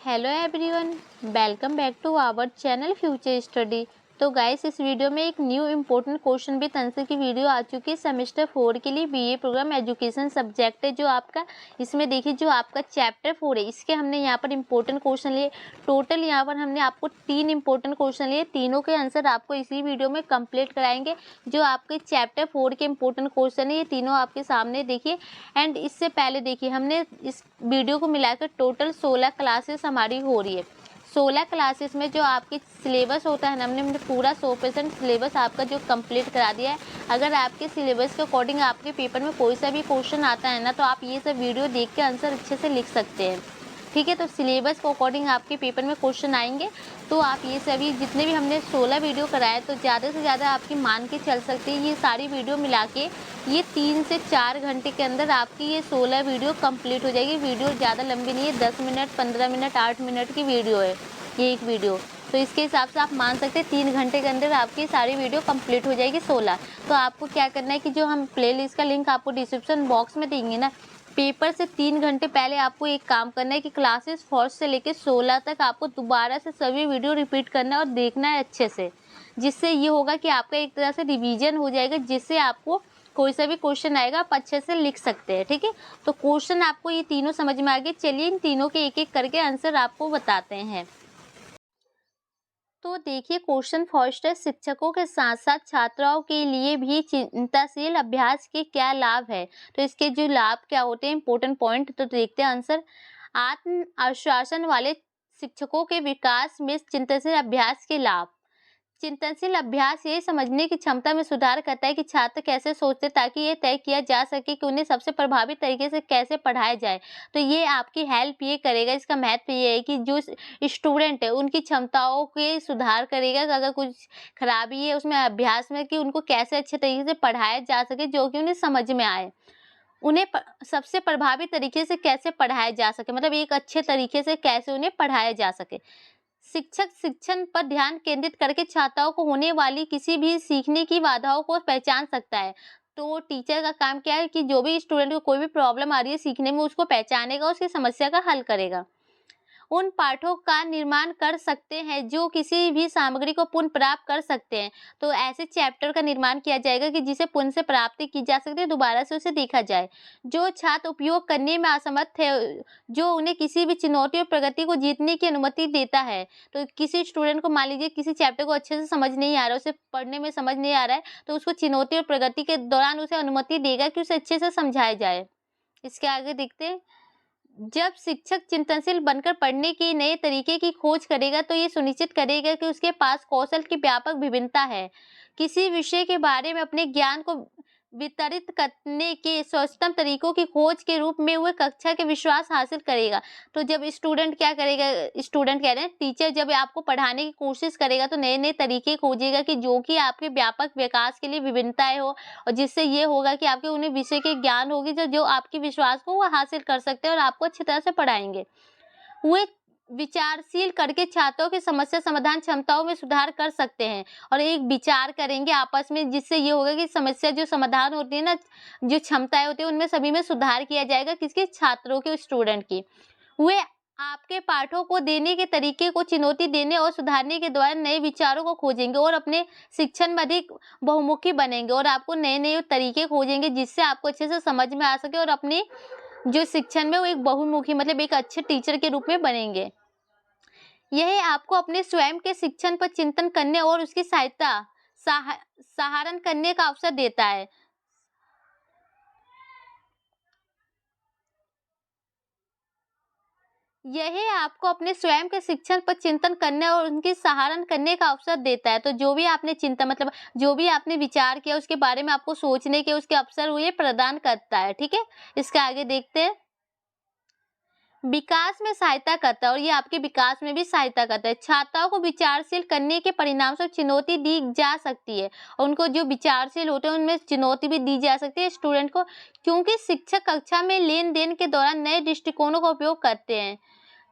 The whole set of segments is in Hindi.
Hello everyone, welcome back to our channel future study. तो गाइस, इस वीडियो में एक new important question with answer की वीडियो आ चुकी है। सेमेस्टर 4 के लिए बीए प्रोग्राम एजुकेशन सब्जेक्ट है जो आपका, इसमें देखिए जो आपका चैप्टर 4 है, इसके हमने यहाँ पर इम्पोर्टेंट क्वेश्चन लिए। टोटल यहाँ पर हमने आपको 3 इम्पोर्टेंट क्वेश्चन लिए, तीनों के आंसर आपको इसी वीडियो में कंप्लीट कराएंगे। जो आपके चैप्टर 4 के इम्पोर्टेंट क्वेश्चन है, ये तीनों आपके सामने देखिए। एंड इससे पहले देखिए, हमने इस वीडियो को मिलाकर टोटल 16 क्लासेस हमारी हो रही है। 16 क्लासेस में जो आपकी सिलेबस होता है ना, हमने पूरा 100% सिलेबस आपका जो कंप्लीट करा दिया है। अगर आपके सिलेबस के अकॉर्डिंग आपके पेपर में कोई सा भी क्वेश्चन आता है ना, तो आप ये सब वीडियो देख के आंसर अच्छे से लिख सकते हैं। ठीक है, तो सिलेबस के अकॉर्डिंग आपके पेपर में क्वेश्चन आएंगे, तो आप ये सभी जितने भी हमने 16 वीडियो कराए, तो ज़्यादा से ज़्यादा आपकी मान के चल सकते हैं। ये सारी वीडियो मिला के ये 3 से 4 घंटे के अंदर आपकी ये 16 वीडियो कंप्लीट हो जाएगी। वीडियो ज़्यादा लंबी नहीं है, 10 मिनट, 15 मिनट, 8 मिनट की वीडियो है ये एक वीडियो। तो इसके हिसाब से आप मान सकते हैं 3 घंटे के अंदर आपकी सारी वीडियो कंप्लीट हो जाएगी 16। तो आपको क्या करना है कि जो हम प्लेलिस्ट का लिंक आपको डिस्क्रिप्शन बॉक्स में देंगे ना, पेपर से 3 घंटे पहले आपको एक काम करना है कि क्लासेस फर्स्ट से लेकर 16 तक आपको दोबारा से सभी वीडियो रिपीट करना है और देखना है अच्छे से। जिससे ये होगा कि आपका एक तरह से रिवीजन हो जाएगा, जिससे आपको कोई सा भी क्वेश्चन आएगा आप अच्छे से लिख सकते हैं। ठीक है, तो क्वेश्चन आपको ये तीनों समझ में आ गए। चलिए इन तीनों के एक एक करके आंसर आपको बताते हैं। तो देखिए, क्वेश्चन फर्स्ट है, शिक्षकों के साथ साथ छात्राओं के लिए भी चिंताशील अभ्यास के क्या लाभ है। तो इसके जो लाभ क्या होते हैं, इंपॉर्टेंट पॉइंट, तो देखते हैं आंसर। आत्म आश्वासन वाले शिक्षकों के विकास में चिंताशील अभ्यास के लाभ। चिंतनशील अभ्यास ये समझने की क्षमता में सुधार करता है कि छात्र कैसे सोचते, ताकि ये तय किया जा सके कि उन्हें सबसे प्रभावी तरीके से कैसे पढ़ाया जाए। तो ये आपकी हेल्प ये करेगा, इसका महत्व ये है कि जो स्टूडेंट है उनकी क्षमताओं के सुधार करेगा। अगर कुछ खराबी है उसमें अभ्यास में, कि उनको कैसे अच्छे तरीके से पढ़ाया जा सके जो कि उन्हें समझ में आए। उन्हें सबसे प्रभावी तरीके से कैसे पढ़ाया जा सके, मतलब एक अच्छे तरीके से कैसे उन्हें पढ़ाया जा सके। शिक्षक शिक्षण पर ध्यान केंद्रित करके छात्राओं को होने वाली किसी भी सीखने की बाधाओं को पहचान सकता है। तो टीचर का काम क्या है कि जो भी स्टूडेंट को कोई भी प्रॉब्लम आ रही है सीखने में, उसको पहचानेगा, उसकी समस्या का हल करेगा। उन पाठों का निर्माण कर सकते हैं जो किसी भी सामग्री को पुनः प्राप्त कर सकते हैं। तो ऐसे चैप्टर का निर्माण किया जाएगा कि जिसे पुनः से प्राप्ति की जा सकती है, दोबारा से उसे देखा जाए। जो छात्र उपयोग करने में असमर्थ है, जो उन्हें किसी भी चुनौती और प्रगति को जीतने की अनुमति देता है। तो किसी स्टूडेंट को मान लीजिए किसी चैप्टर को अच्छे से समझ नहीं आ रहा है, उसे पढ़ने में समझ नहीं आ रहा है, तो उसको चुनौती और प्रगति के दौरान उसे अनुमति देगा कि उसे अच्छे से समझाया जाए। इसके आगे देखते हैं। जब शिक्षक चिंतनशील बनकर पढ़ने के नए तरीके की खोज करेगा, तो ये सुनिश्चित करेगा कि उसके पास कौशल की व्यापक विभिन्नता है। किसी विषय के बारे में अपने ज्ञान को वितरित करने के सर्वोत्तम तरीकों की खोज के रूप में वह कक्षा के विश्वास हासिल करेगा। तो जब स्टूडेंट क्या करेगा, स्टूडेंट कह रहे हैं, टीचर जब आपको पढ़ाने की कोशिश करेगा तो नए नए तरीके खोजेगा कि जो कि आपके व्यापक विकास के लिए विभिन्नताएं हो, और जिससे ये होगा कि आपके उन्हें विषय के ज्ञान होगी जो जो आपके विश्वास को वो हासिल कर सकते हैं और आपको अच्छी तरह से पढ़ाएंगे। वे विचारशील करके छात्रों की समस्या समाधान क्षमताओं में सुधार कर सकते हैं, और एक विचार करेंगे आपस में, जिससे ये होगा कि समस्या जो समाधान होती है ना, जो क्षमताएं होती है, उनमें सभी में सुधार किया जाएगा। किसके? छात्रों के, स्टूडेंट की। वे आपके पाठों को देने के तरीके को चुनौती देने और सुधारने के द्वारा नए विचारों को खोजेंगे और अपने शिक्षण में अधिक बहुमुखी बनेंगे, और आपको नए नए तरीके खोजेंगे जिससे आपको अच्छे से समझ में आ सके, और अपने जो शिक्षण में वो एक बहुमुखी, मतलब एक अच्छे टीचर के रूप में बनेंगे। यह आपको अपने स्वयं के शिक्षण पर चिंतन करने और उसकी सहारण करने का अवसर देता है। यह आपको अपने स्वयं के शिक्षण पर चिंतन करने और उनकी सहारण करने का अवसर देता है। तो जो भी आपने चिंता, मतलब जो भी आपने विचार किया उसके बारे में आपको सोचने के उसके अवसर वो ये प्रदान करता है। ठीक है, इसके आगे देखते हैं। विकास में सहायता करता है, और ये आपके विकास में भी सहायता करता है। छात्राओं को विचारशील करने के परिणाम से चुनौती दी जा सकती है, उनको जो विचारशील होते हैं उनमें चुनौती भी दी जा सकती है स्टूडेंट को, क्योंकि शिक्षक कक्षा में लेन देन के दौरान नए दृष्टिकोणों का उपयोग करते हैं।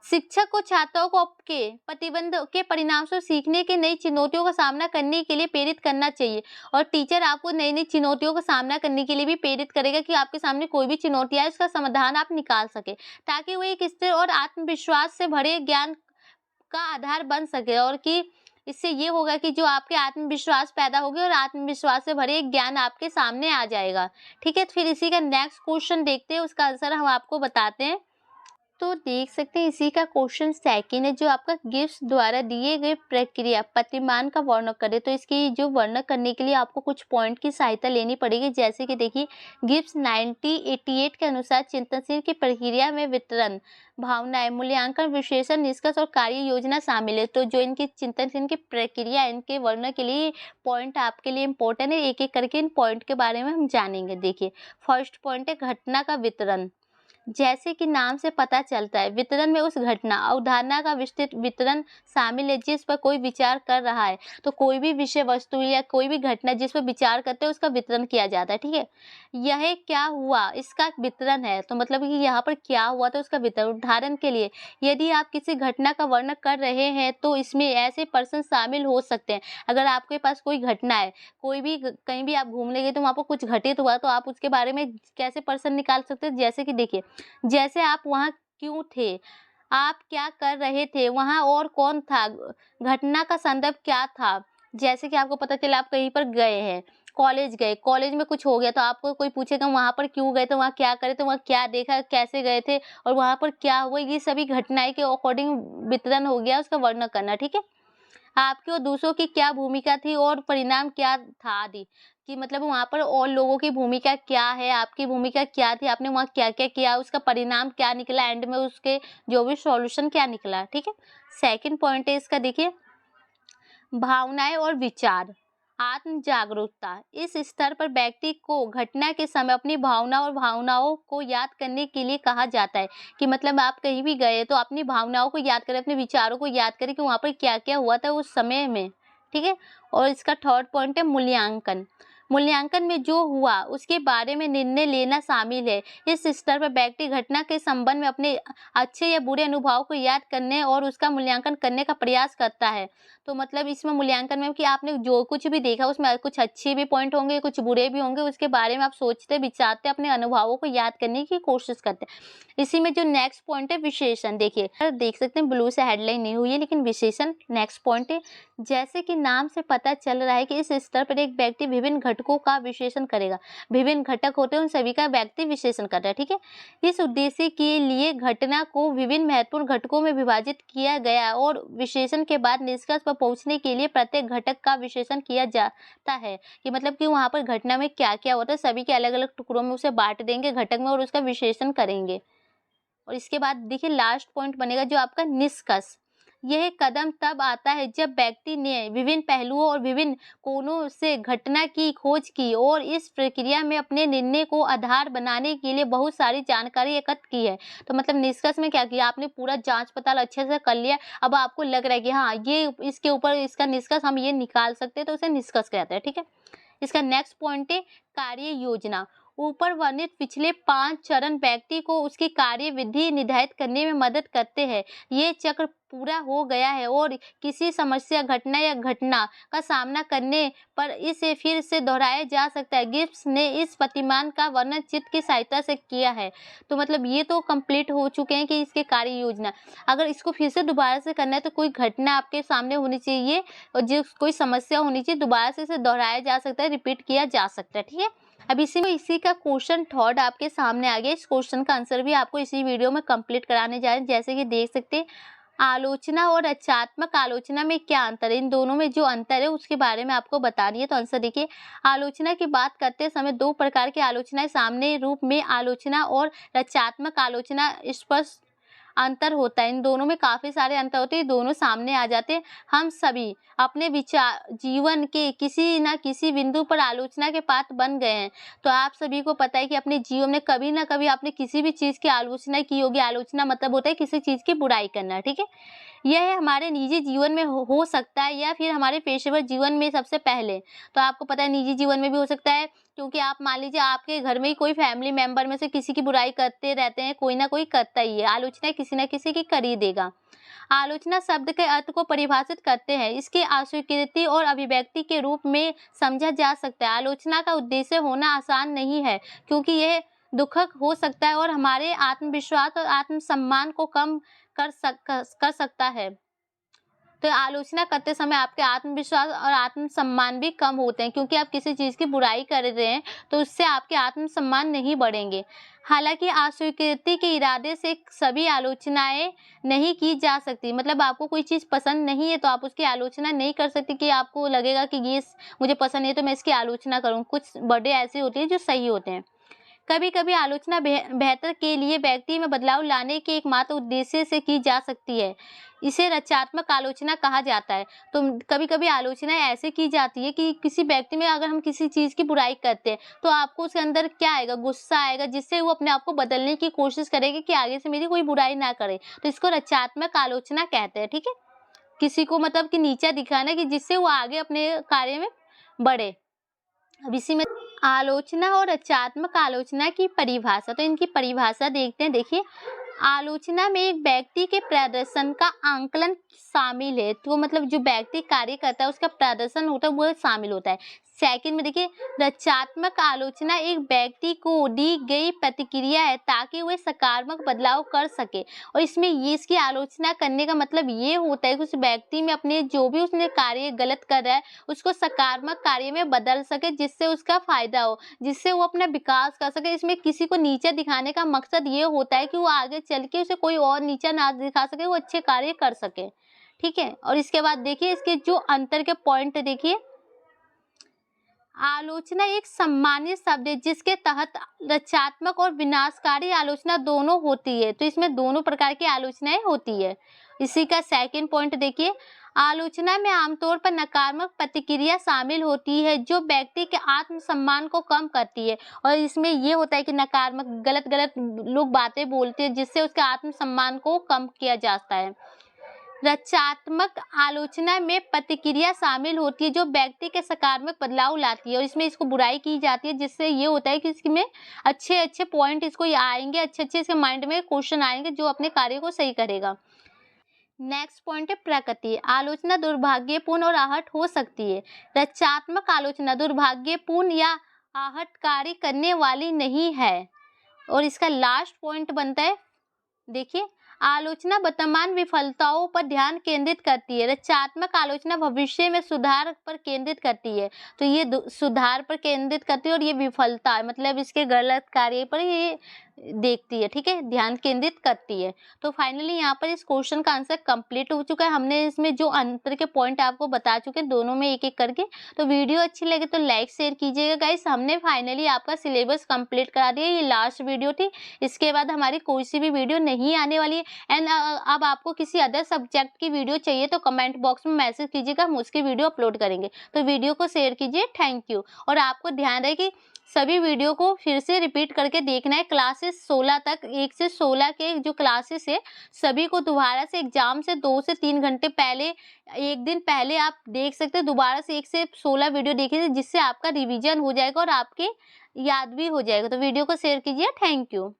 शिक्षक को छात्रों को आपके प्रतिबंध के परिणाम से सीखने के नई चुनौतियों का सामना करने के लिए प्रेरित करना चाहिए। और टीचर आपको नई नई चुनौतियों का सामना करने के लिए भी प्रेरित करेगा कि आपके सामने कोई भी चुनौती आए उसका समाधान आप निकाल सके, ताकि वो एक स्थिर और आत्मविश्वास से भरे ज्ञान का आधार बन सके। और कि इससे ये होगा कि जो आपके आत्मविश्वास पैदा होगी और आत्मविश्वास से भरे एक ज्ञान आपके सामने आ जाएगा। ठीक है, तो फिर इसी का नेक्स्ट क्वेश्चन देखते हैं, उसका आंसर हम आपको बताते हैं। तो देख सकते हैं इसी का क्वेश्चन सेकंड है, जो आपका गिब्स द्वारा दिए गए प्रक्रिया प्रतिमान का वर्णन करे। तो इसकी जो वर्णन करने के लिए आपको कुछ पॉइंट की सहायता लेनी पड़ेगी। जैसे कि देखिए, गिब्स 1988 के अनुसार चिंतनशील की प्रक्रिया में वितरण, भावनाएं, मूल्यांकन, विश्लेषण, निष्कर्ष और कार्य योजना शामिल है। तो जो इनकी चिंतनशील की प्रक्रिया, इनके वर्णन के लिए पॉइंट आपके लिए इंपॉर्टेंट है। एक एक करके इन पॉइंट के बारे में हम जानेंगे। देखिए, फर्स्ट पॉइंट है घटना का वितरण। जैसे कि नाम से पता चलता है, वितरण में उस घटना अवधारणा का विस्तृत वितरण शामिल है जिस पर कोई विचार कर रहा है। तो कोई भी विषय वस्तु या कोई भी घटना जिस पर विचार करते हैं उसका वितरण किया जाता है। ठीक है, यह क्या हुआ इसका वितरण है। तो मतलब कि यहाँ पर क्या हुआ तो उसका वितरण। उदाहरण के लिए, यदि आप किसी घटना का वर्णन कर रहे हैं तो इसमें ऐसे पर्सन शामिल हो सकते हैं। अगर आपके पास कोई घटना है, कोई भी कहीं भी आप घूमने गए तो वहाँ पर कुछ घटित हुआ, तो आप उसके बारे में कैसे पर्सन निकाल सकते हैं। जैसे कि देखिए, जैसे आप वहाँ क्यों थे, आप क्या कर रहे थे वहाँ, और कौन था, घटना का संदर्भ क्या था। जैसे कि आपको पता चला आप कहीं पर गए हैं, कॉलेज गए, कॉलेज में कुछ हो गया तो आपको कोई पूछेगा वहाँ पर क्यों गए थे, वहाँ क्या करे थे, वहाँ क्या देखा, कैसे गए थे और वहाँ पर क्या हुआ। ये सभी घटनाएं के अकॉर्डिंग वितरण हो गया, उसका वर्णन करना। ठीक है, आपकी और दूसरों की क्या भूमिका थी और परिणाम क्या था आदि, कि मतलब वहाँ पर और लोगों की भूमिका क्या है, आपकी भूमिका क्या थी, आपने वहाँ क्या-क्या किया, उसका परिणाम क्या निकला, एंड में उसके जो भी सॉल्यूशन क्या निकला। ठीक है, सेकंड पॉइंट है इसका, देखिए, भावनाएं और विचार, आत्म जागरूकता। इस स्तर पर व्यक्ति को घटना के समय अपनी भावना और भावनाओं को याद करने के लिए कहा जाता है। कि मतलब आप कहीं भी गए तो अपनी भावनाओं को याद करें, अपने विचारों को याद करें कि वहाँ पर क्या क्या हुआ था उस समय में। ठीक है, और इसका थर्ड पॉइंट है मूल्यांकन। मूल्यांकन में जो हुआ उसके बारे में निर्णय लेना शामिल है। इस स्तर पर व्यक्ति घटना के संबंध में अपने अच्छे या बुरे अनुभव को याद करने और उसका मूल्यांकन करने का प्रयास करता है। तो मतलब इसमें मूल्यांकन में कि आपने जो कुछ भी देखा उसमें कुछ अच्छे भी पॉइंट होंगे, कुछ बुरे भी होंगे, उसके बारे में आप सोचते विचारते अपने अनुभवों को याद करने की कोशिश करते हैं। इसी में जो नेक्स्ट पॉइंट है विशेषण, देखिए देख सकते हैं ब्लू से हेडलाइन नहीं हुई है लेकिन विशेषण नेक्स्ट पॉइंट है। जैसे कि नाम से पता चल रहा है कि इस स्तर पर एक व्यक्ति विभिन्न घटकों का विश्लेषण करेगा। विभिन्न घटक होते हैं, उन सभी का व्यक्ति विश्लेषण कर रहा है। ठीक है, इस उद्देश्य के लिए घटना को विभिन्न महत्वपूर्ण घटकों में विभाजित किया गया और विश्लेषण के बाद निष्कर्ष पर पहुंचने के लिए प्रत्येक घटक का विश्लेषण किया जाता है। कि मतलब कि वहां पर घटना में क्या क्या होता है, सभी के अलग अलग टुकड़ों में उसे बांट देंगे घटक में और उसका विश्लेषण करेंगे। और इसके बाद देखिए लास्ट पॉइंट बनेगा जो आपका निष्कर्ष। यह कदम तब आता है जब व्यक्ति ने विभिन्न पहलुओं और विभिन्न कोणों से घटना की खोज की और इस प्रक्रिया में अपने निर्णय को आधार बनाने के लिए बहुत सारी जानकारी एकत्र की है। तो मतलब निष्कर्ष में क्या किया, आपने पूरा जांच पड़ताल अच्छे से कर लिया, अब आपको लग रहा है कि हाँ ये इसके ऊपर इसका निष्कर्ष हम ये निकाल सकते हैं, तो उसे निष्कर्ष कहते हैं। ठीक है, इसका नेक्स्ट पॉइंट है कार्य योजना। ऊपर वर्णित पिछले 5 चरण व्यक्ति को उसकी कार्यविधि निर्धारित करने में मदद करते हैं। ये चक्र पूरा हो गया है और किसी समस्या, घटना या घटना का सामना करने पर इसे फिर से दोहराया जा सकता है। गिब्स ने इस प्रतिमान का वर्णन चित्र की सहायता से किया है। तो मतलब ये तो कंप्लीट हो चुके हैं कि इसके कार्य योजना, अगर इसको फिर से दोबारा से करना है तो कोई घटना आपके सामने होनी चाहिए और जो कोई समस्या होनी चाहिए, दोबारा से इसे दोहराया जा सकता है, रिपीट किया जा सकता है। ठीक है, अब इसी का क्वेश्चन थर्ड आपके सामने आ गया। इस क्वेश्चन का आंसर भी आपको इसी वीडियो में कंप्लीट कराने जा रहे हैं। जैसे कि देख सकते हैं, आलोचना और रचनात्मक आलोचना में क्या अंतर है, इन दोनों में जो अंतर है उसके बारे में आपको बता रही है। तो आंसर देखिए, आलोचना की बात करते समय 2 प्रकार की आलोचनाएं सामने रूप में आलोचना और रचनात्मक आलोचना स्पष्ट अंतर होता है। इन दोनों में काफ़ी सारे अंतर होते हैं, दोनों सामने आ जाते हैं। हम सभी अपने विचार जीवन के किसी न किसी बिंदु पर आलोचना के पात्र बन गए हैं। तो आप सभी को पता है कि अपने जीवन में कभी ना कभी आपने किसी भी चीज़ की आलोचना की होगी। आलोचना मतलब होता है किसी चीज़ की बुराई करना। ठीक है, यह हमारे निजी जीवन में हो सकता है या फिर हमारे पेशेवर जीवन में सबसे पहले। तो आपको पता है निजी जीवन में भी हो सकता है, क्योंकि आप मान लीजिए आपके घर में ही कोई फैमिली मेंबर में से किसी की बुराई करते रहते हैं, कोई ना कोई करता ही है। आलोचना किसी न किसी की कर ही देगा। आलोचना शब्द के अर्थ को परिभाषित करते हैं। इसकी अस्वीकृति और अभिव्यक्ति के रूप में समझा जा सकता है। आलोचना का उद्देश्य होना आसान नहीं है, क्योंकि यह दुखद हो सकता है और हमारे आत्मविश्वास और आत्मसम्मान को कम कर सकता है। तो आलोचना करते समय आपके आत्मविश्वास और आत्मसम्मान भी कम होते हैं, क्योंकि आप किसी चीज़ की बुराई कर रहे हैं तो उससे आपके आत्मसम्मान नहीं बढ़ेंगे। हालाँकि अस्वीकृति के इरादे से सभी आलोचनाएँ नहीं की जा सकती। मतलब आपको कोई चीज़ पसंद नहीं है तो आप उसकी आलोचना नहीं कर सकते कि आपको लगेगा कि ये मुझे पसंद नहीं है तो मैं इसकी आलोचना करूँ। कुछ वर्डें ऐसी होती हैं जो सही होते हैं। कभी-कभी आलोचना बेहतर के लिए व्यक्ति में बदलाव लाने के एकमात्र उद्देश्य से की जा सकती है। इसे रचनात्मक आलोचना कहा जाता है। तो कभी-कभी आलोचनाएँ ऐसे की जाती है कि किसी व्यक्ति में अगर हम किसी चीज़ की बुराई करते हैं, तो आपको उसके अंदर क्या आएगा? गुस्सा आएगा, जिससे वो अपने आप को बदलने की कोशिश करेगा कि आगे से मेरी कोई बुराई ना करे। तो इसको रचनात्मक आलोचना कहते हैं, ठीक है? किसी को मतलब कि नीचा दिखाना कि जिससे वो आगे अपने कार्य में बढ़े। अब इसी में आलोचना और रचनात्मक आलोचना की परिभाषा, तो इनकी परिभाषा देखते हैं। देखिए, आलोचना में एक व्यक्ति के प्रदर्शन का आंकलन शामिल है। तो मतलब जो व्यक्ति कार्य करता है उसका प्रदर्शन होता है वो शामिल होता है। सेकंड में देखिए, रचनात्मक आलोचना एक व्यक्ति को दी गई प्रतिक्रिया है ताकि वह सकारात्मक बदलाव कर सके। और इसमें ये इसकी आलोचना करने का मतलब ये होता है कि उस व्यक्ति में अपने जो भी उसने कार्य गलत कर रहा है उसको सकारात्मक कार्य में बदल सके, जिससे उसका फायदा हो, जिससे वो अपना विकास कर सके। इसमें किसी को नीचा दिखाने का मकसद ये होता है कि वो आगे चल के उसे कोई और नीचा ना दिखा सके, वो अच्छे कार्य कर सके। ठीक है, और इसके बाद देखिए इसके जो अंतर के पॉइंट देखिए। आलोचना एक सम्मानीय शब्द है जिसके तहत रचनात्मक और विनाशकारी आलोचना दोनों होती है। तो इसमें दोनों प्रकार की आलोचनाएं होती है। इसी का सेकंड पॉइंट देखिए, आलोचना में आमतौर पर नकारात्मक प्रतिक्रिया शामिल होती है जो व्यक्ति के आत्मसम्मान को कम करती है। और इसमें ये होता है कि नकारात्मक गलत लोग बातें बोलते हैं जिससे उसके आत्मसम्मान को कम किया जाता है। रचनात्मक आलोचना में प्रतिक्रिया शामिल होती है जो व्यक्ति के सकारात्मक बदलाव लाती है, और इसमें इसको बुराई की जाती है, जिससे ये होता है कि इसमें अच्छे पॉइंट इसको आएंगे, अच्छे इसके माइंड में क्वेश्चन आएंगे जो अपने कार्य को सही करेगा। नेक्स्ट पॉइंट है प्रकृति। आलोचना दुर्भाग्यपूर्ण और आहट हो सकती है। रचनात्मक आलोचना दुर्भाग्यपूर्ण या आहटकारी करने वाली नहीं है। और इसका लास्ट पॉइंट बनता है, देखिए, आलोचना वर्तमान विफलताओं पर ध्यान केंद्रित करती है। रचनात्मक आलोचना भविष्य में सुधार पर केंद्रित करती है। तो ये सुधार पर केंद्रित करती है और ये विफलता मतलब इसके गलत कार्य पर ये देखती है, ठीक है, ध्यान केंद्रित करती है। तो फाइनली यहाँ पर इस क्वेश्चन का आंसर कंप्लीट हो चुका है। हमने इसमें जो अंतर के पॉइंट आपको बता चुके हैं दोनों में एक करके। तो वीडियो अच्छी लगे तो लाइक शेयर कीजिएगा गाइस। हमने फाइनली आपका सिलेबस कंप्लीट करा दिया। ये लास्ट वीडियो थी, इसके बाद हमारी कोई सी भी वीडियो नहीं आने वाली है। एंड अब आपको किसी अदर सब्जेक्ट की वीडियो चाहिए तो कमेंट बॉक्स में मैसेज कीजिएगा, हम उसकी वीडियो अपलोड करेंगे। तो वीडियो को शेयर कीजिए। Thank you. और आपको ध्यान रहे कि सभी वीडियो को फिर से रिपीट करके देखना है। क्लासेस 16 तक, 1 से 16 के जो क्लासेस है सभी को दोबारा से एग्जाम से 2 से 3 घंटे पहले, एक दिन पहले आप देख सकते हैं। दोबारा से 1 से 16 वीडियो देखिए, जिससे आपका रिवीजन हो जाएगा और आपके याद भी हो जाएगा। तो वीडियो को शेयर कीजिए। Thank you.